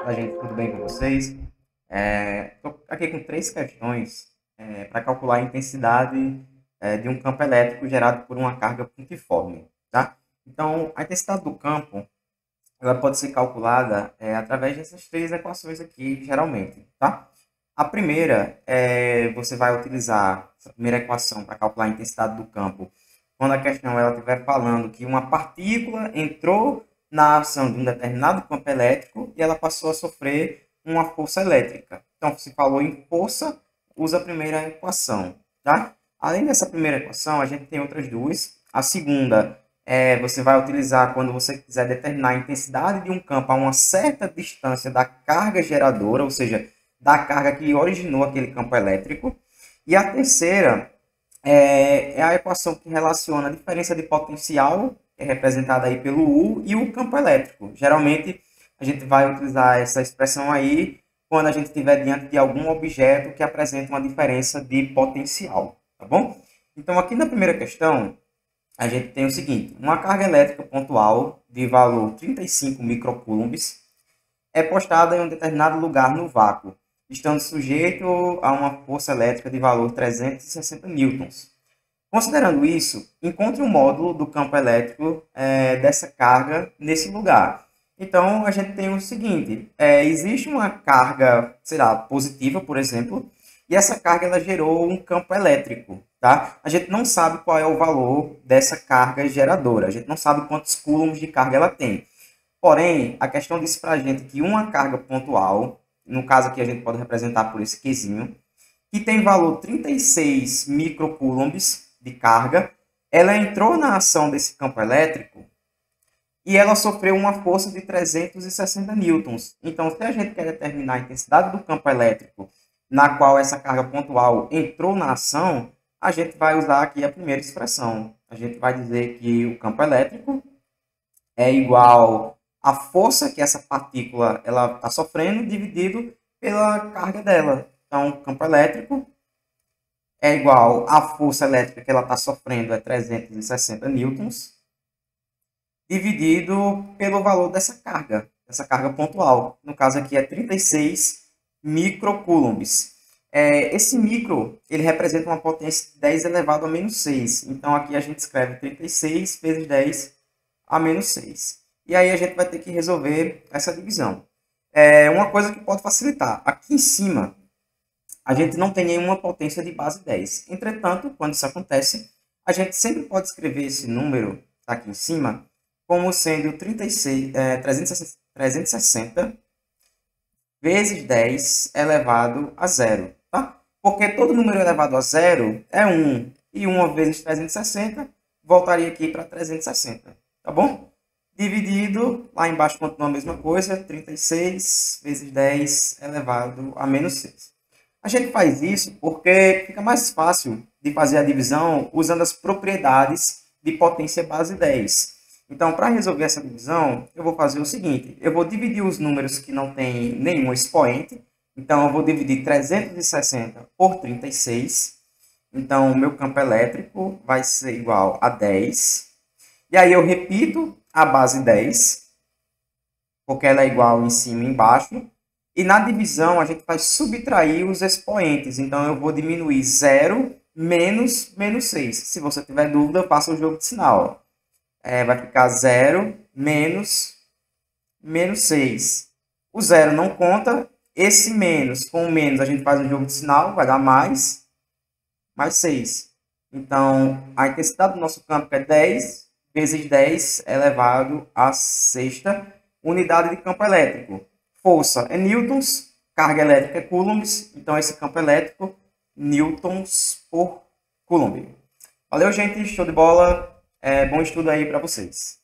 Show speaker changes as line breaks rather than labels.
Fala, gente, tudo bem com vocês? Estou aqui com três questões para calcular a intensidade de um campo elétrico gerado por uma carga pontiforme, tá? Então, a intensidade do campo ela pode ser calculada através dessas três equações aqui, geralmente, tá? A primeira, você vai utilizar essa primeira equação para calcular a intensidade do campo quando a questão ela estiver falando que uma partícula entrou na ação de um determinado campo elétrico e ela passou a sofrer uma força elétrica. Então, se falou em força, usa a primeira equação, tá? Além dessa primeira equação, a gente tem outras duas. A segunda você vai utilizar quando você quiser determinar a intensidade de um campo a uma certa distância da carga geradora, ou seja, da carga que originou aquele campo elétrico. E a terceira é a equação que relaciona a diferença de potencial, que é representada aí pelo U, e o campo elétrico. Geralmente, a gente vai utilizar essa expressão aí quando a gente estiver diante de algum objeto que apresenta uma diferença de potencial, tá bom? Então, aqui na primeira questão, a gente tem o seguinte: uma carga elétrica pontual de valor 35 microcoulombs é postada em um determinado lugar no vácuo, estando sujeito a uma força elétrica de valor 360 newtons. Considerando isso, encontre um módulo do campo elétrico dessa carga nesse lugar. Então, a gente tem o seguinte: existe uma carga, sei lá, positiva, por exemplo, e essa carga ela gerou um campo elétrico, tá? A gente não sabe qual é o valor dessa carga geradora, a gente não sabe quantos coulombs de carga ela tem. Porém, a questão diz para a gente que uma carga pontual, no caso aqui a gente pode representar por esse quezinho, que tem valor 36 microcoulombs de carga, ela entrou na ação desse campo elétrico e ela sofreu uma força de 360 newtons. Então, se a gente quer determinar a intensidade do campo elétrico na qual essa carga pontual entrou na ação, a gente vai usar aqui a primeira expressão. A gente vai dizer que o campo elétrico é igual à força que essa partícula ela está sofrendo dividido pela carga dela. Então, o campo elétrico é igual à força elétrica que ela está sofrendo, é 360 newtons, dividido pelo valor dessa carga pontual. No caso aqui é 36 microcoulombs. Esse micro, ele representa uma potência de 10 elevado a menos 6. Então, aqui a gente escreve 36 vezes 10 a menos 6. E aí a gente vai ter que resolver essa divisão. Uma coisa que pode facilitar. Aqui em cima, a gente não tem nenhuma potência de base 10. Entretanto, quando isso acontece, a gente sempre pode escrever esse número aqui em cima como sendo 360 vezes 10 elevado a zero. Tá? Porque todo número elevado a zero é 1. E 1 vezes 360 voltaria aqui para 360. Tá bom? Dividido, lá embaixo continua a mesma coisa, 36 vezes 10 elevado a menos 6. A gente faz isso porque fica mais fácil de fazer a divisão usando as propriedades de potência base 10. Então, para resolver essa divisão, eu vou fazer o seguinte: eu vou dividir os números que não têm nenhum expoente. Então, eu vou dividir 360 por 36. Então, o meu campo elétrico vai ser igual a 10. E aí eu repito a base 10, porque ela é igual em cima e embaixo. E na divisão, a gente vai subtrair os expoentes. Então, eu vou diminuir 0 menos 6. Se você tiver dúvida, faça o jogo de sinal. Vai ficar 0 menos 6. O 0 não conta. Esse menos com o menos, a gente faz um jogo de sinal, vai dar mais 6. Então, a intensidade do nosso campo é 10 vezes 10 elevado à sexta unidade de campo elétrico. Força é newtons, carga elétrica é coulombs, então esse campo elétrico, newtons por coulomb. Valeu, gente, show de bola, bom estudo aí para vocês.